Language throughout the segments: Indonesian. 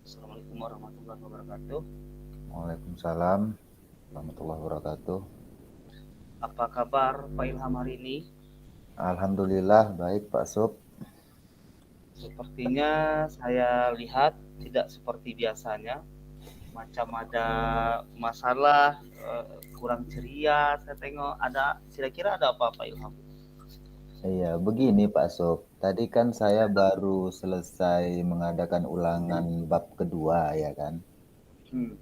Assalamualaikum warahmatullahi wabarakatuh. Waalaikumsalam warahmatullahi wabarakatuh. Apa kabar Pak Ilham hari ini? Alhamdulillah baik Pak Sub. Sepertinya saya lihat tidak seperti biasanya. Macam ada masalah, kurang ceria. Saya tengok ada, kira-kira ada apa Pak Ilham? Iya, begini Pak Sub. Tadi kan saya baru selesai mengadakan ulangan bab kedua ya kan. Hmm,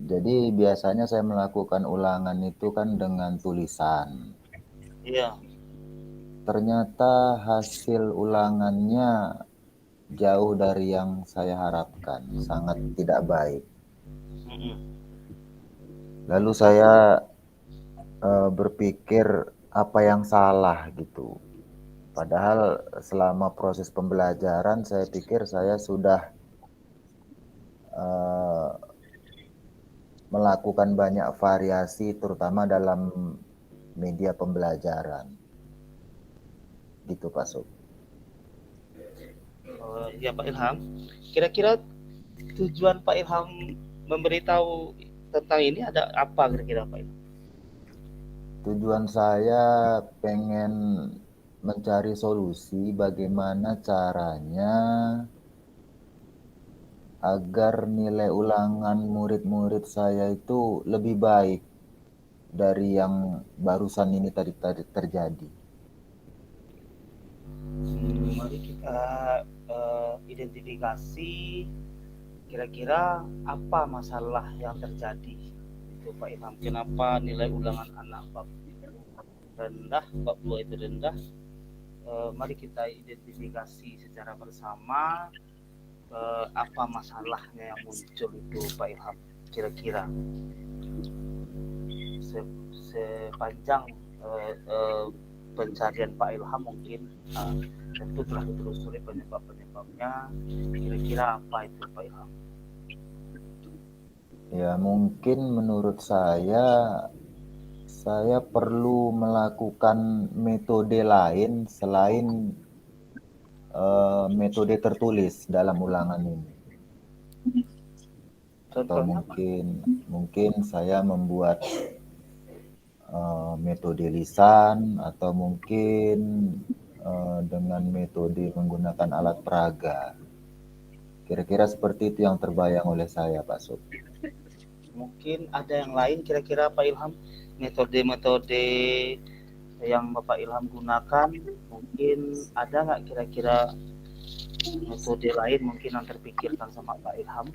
Jadi biasanya saya melakukan ulangan itu kan dengan tulisan. iya. Ternyata hasil ulangannya jauh dari yang saya harapkan, sangat tidak baik. Mm-mm. Lalu saya berpikir apa yang salah gitu. Padahal selama proses pembelajaran saya pikir saya sudah uh, melakukan banyak variasi terutama dalam media pembelajaran. Gitu Pak Sob. Ya Pak Ilham. Kira-kira tujuan Pak Ilham memberitahu tentang ini ada apa kira-kira Pak Ilham? Tujuan saya pengen mencari solusi bagaimana caranya agar nilai ulangan murid-murid saya itu lebih baik dari yang barusan ini tadi terjadi. Mari kita identifikasi kira-kira apa masalah yang terjadi itu Pak Ilham. Kenapa nilai ulangan anak bab rendah, bab 2 itu rendah? Mari kita identifikasi secara bersama apa masalahnya yang muncul itu Pak Ilham. Kira-kira sepanjang pencarian Pak Ilham mungkin tentu telah ditelusuri penyebab-penyebabnya. Kira-kira apa itu Pak Ilham? Ya, mungkin menurut saya perlu melakukan metode lain selain metode tertulis dalam ulangan ini. Atau Contohnya Pak? mungkin saya membuat metode lisan atau mungkin dengan metode menggunakan alat peraga. Kira-kira seperti itu yang terbayang oleh saya, Pak Sob. Mungkin ada yang lain kira-kira Pak Ilham, metode-metode yang Bapak Ilham gunakan, mungkin ada nggak kira-kira metode lain mungkin yang terpikirkan sama Pak Ilham?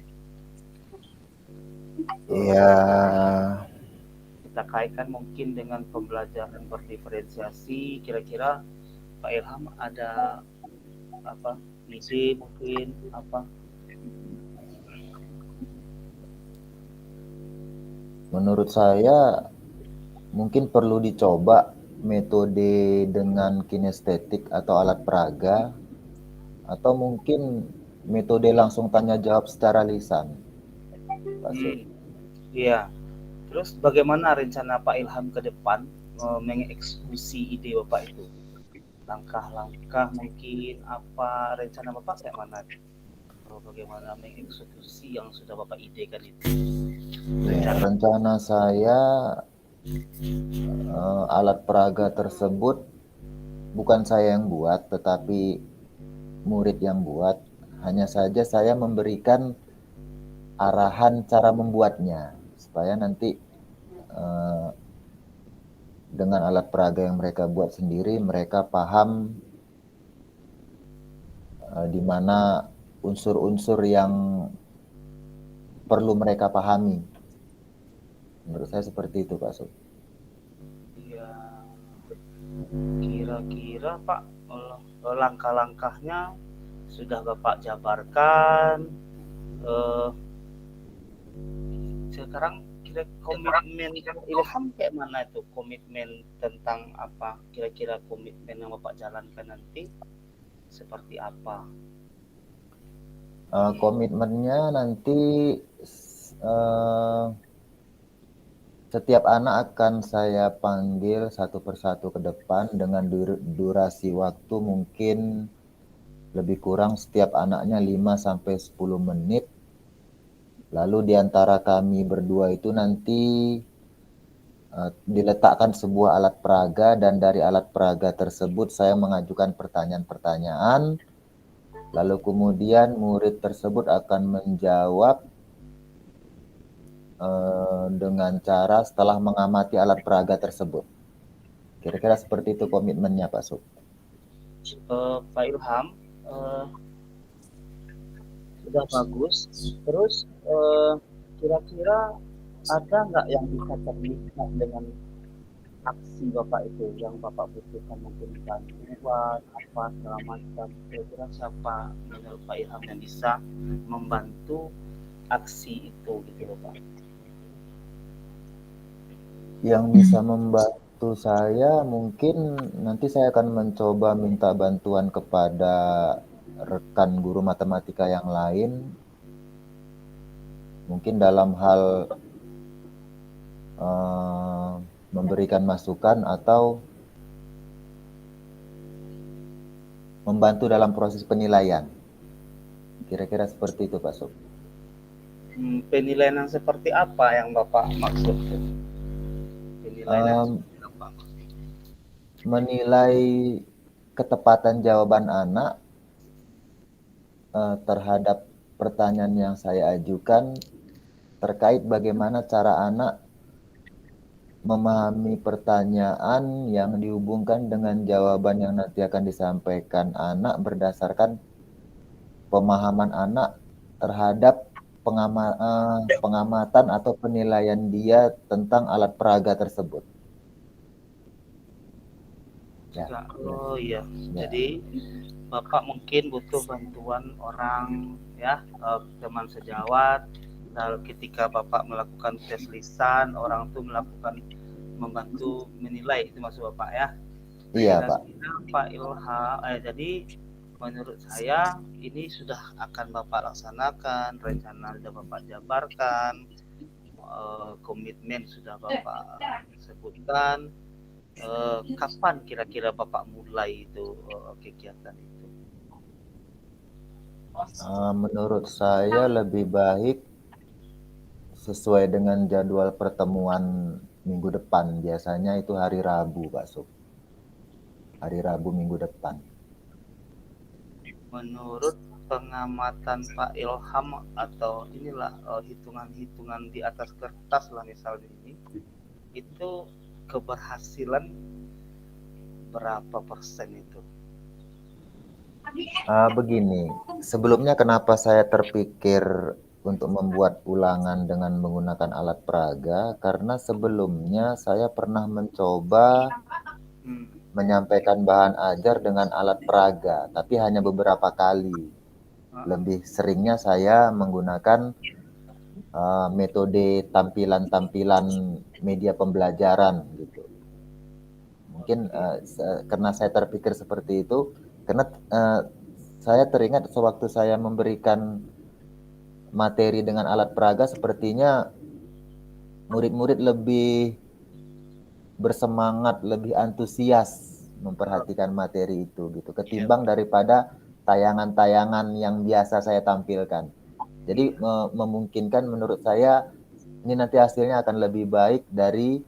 Ya, Kita kaitkan mungkin dengan pembelajaran berdiferensiasi, kira-kira Pak Ilham ada apa ide mungkin apa? menurut saya mungkin perlu dicoba metode dengan kinestetik atau alat peraga atau mungkin metode langsung tanya jawab secara lisan, Pak Sob. Hmm, iya. Terus bagaimana rencana Pak Ilham ke depan mengeksekusi ide Bapak itu? Langkah-langkah mungkin apa rencana Bapak kayak mana? Bagaimana mengeksekusi yang sudah Bapak idekan itu? Ya, Rencana. rencana saya alat peraga tersebut bukan saya yang buat, tetapi murid yang buat. Hanya saja saya memberikan arahan cara membuatnya, supaya nanti eh, dengan alat peraga yang mereka buat sendiri, mereka paham di mana unsur-unsur yang perlu mereka pahami. Menurut saya seperti itu, Pak Sob. Ya, kira-kira Pak langkah-langkahnya sudah Bapak jabarkan. Eh, Sekarang kira komitmen Ilham kayak mana itu, komitmen tentang apa, kira-kira komitmen yang Bapak jalankan nanti seperti apa? Komitmennya nanti uh, setiap anak akan saya panggil satu persatu ke depan dengan durasi waktu mungkin lebih kurang setiap anaknya 5-10 menit. Lalu di antara kami berdua itu nanti diletakkan sebuah alat peraga, dan dari alat peraga tersebut saya mengajukan pertanyaan-pertanyaan, lalu kemudian murid tersebut akan menjawab dengan cara setelah mengamati alat peraga tersebut. Kira-kira seperti itu komitmennya Pak Sub. Pak Ilham, sudah bagus. Terus kira-kira ada nggak yang bisa terlihat dengan aksi Bapak itu yang Bapak butuhkan, mungkin bantuan apa segala macam? Kira-kira siapa menurut Pak Ilham yang bisa membantu aksi itu gitu loh Pak? Yang bisa membantu saya, mungkin nanti saya akan mencoba minta bantuan kepada rekan guru matematika yang lain, mungkin dalam hal memberikan masukan atau membantu dalam proses penilaian. Kira-kira seperti itu Pak Sob. Penilaian yang seperti apa yang Bapak maksud? Penilaian seperti apa? Menilai ketepatan jawaban anak terhadap pertanyaan yang saya ajukan, terkait bagaimana cara anak memahami pertanyaan yang dihubungkan dengan jawaban yang nanti akan disampaikan anak berdasarkan pemahaman anak terhadap pengamatan atau penilaian dia tentang alat peraga tersebut. Ya. Oh iya, jadi Bapak mungkin butuh bantuan orang ya, teman sejawat. Lalu ketika Bapak melakukan tes lisan, orang itu membantu menilai, itu maksud Bapak ya? Iya Pak. Pak Ilham, jadi menurut saya ini sudah akan Bapak laksanakan, rencana sudah Bapak jabarkan, komitmen sudah Bapak sebutkan. Kapan kira-kira Bapak mulai itu kegiatan itu? Menurut saya lebih baik sesuai dengan jadwal pertemuan minggu depan. Biasanya itu hari Rabu Pak Sob. Hari Rabu minggu depan. Menurut pengamatan Pak Ilham atau inilah hitungan-hitungan di atas kertas lah misalnya ini, itu keberhasilan berapa persen itu? Begini, sebelumnya kenapa saya terpikir untuk membuat ulangan dengan menggunakan alat peraga, karena sebelumnya saya pernah mencoba menyampaikan bahan ajar dengan alat peraga, tapi hanya beberapa kali. Lebih seringnya saya menggunakan metode tampilan-tampilan media pembelajaran gitu. Mungkin karena saya terpikir seperti itu, karena saya teringat sewaktu saya memberikan materi dengan alat peraga, sepertinya murid-murid lebih bersemangat, lebih antusias memperhatikan materi itu gitu, ketimbang daripada tayangan-tayangan yang biasa saya tampilkan. Jadi memungkinkan menurut saya ini nanti hasilnya akan lebih baik dari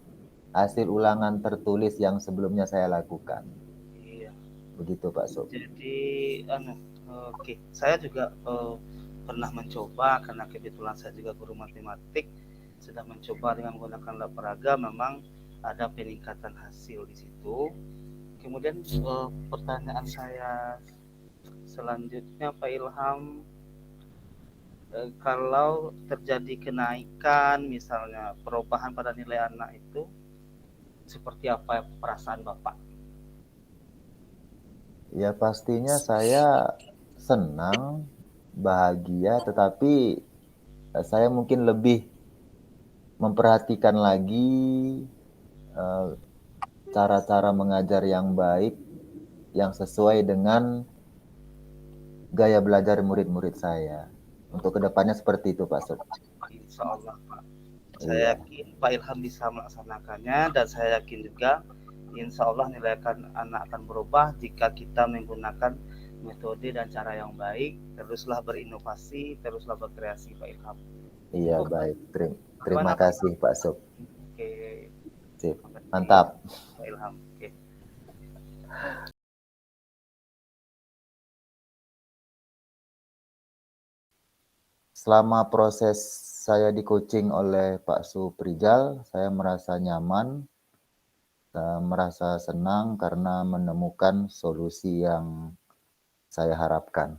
hasil ulangan tertulis yang sebelumnya saya lakukan. Iya. Begitu Pak Sob. Jadi oke. Saya juga pernah mencoba, karena kebetulan saya juga guru matematik, sudah mencoba dengan menggunakan alat peraga, memang ada peningkatan hasil di situ. Kemudian pertanyaan saya selanjutnya Pak Ilham, kalau terjadi kenaikan misalnya perubahan pada nilai anak itu, seperti apa perasaan Bapak? Ya pastinya saya senang, bahagia, tetapi saya mungkin lebih memperhatikan lagi cara-cara mengajar yang baik, yang sesuai dengan gaya belajar murid-murid saya. Untuk kedepannya seperti itu Pak Sob. Insya Allah Pak. Saya yakin Pak Ilham bisa melaksanakannya, dan saya yakin juga insya Allah nilai anak akan berubah jika kita menggunakan metode dan cara yang baik, teruslah berinovasi, teruslah berkreasi Pak Ilham. Iya, Oh, baik. Terima gimana Pak kasih Ilham? Pak Sub. Oke, Sip. makasih Mantap. Pak Ilham. Oke. Selama proses saya di coaching oleh Pak Suprijal, saya merasa nyaman, merasa senang karena menemukan solusi yang saya harapkan.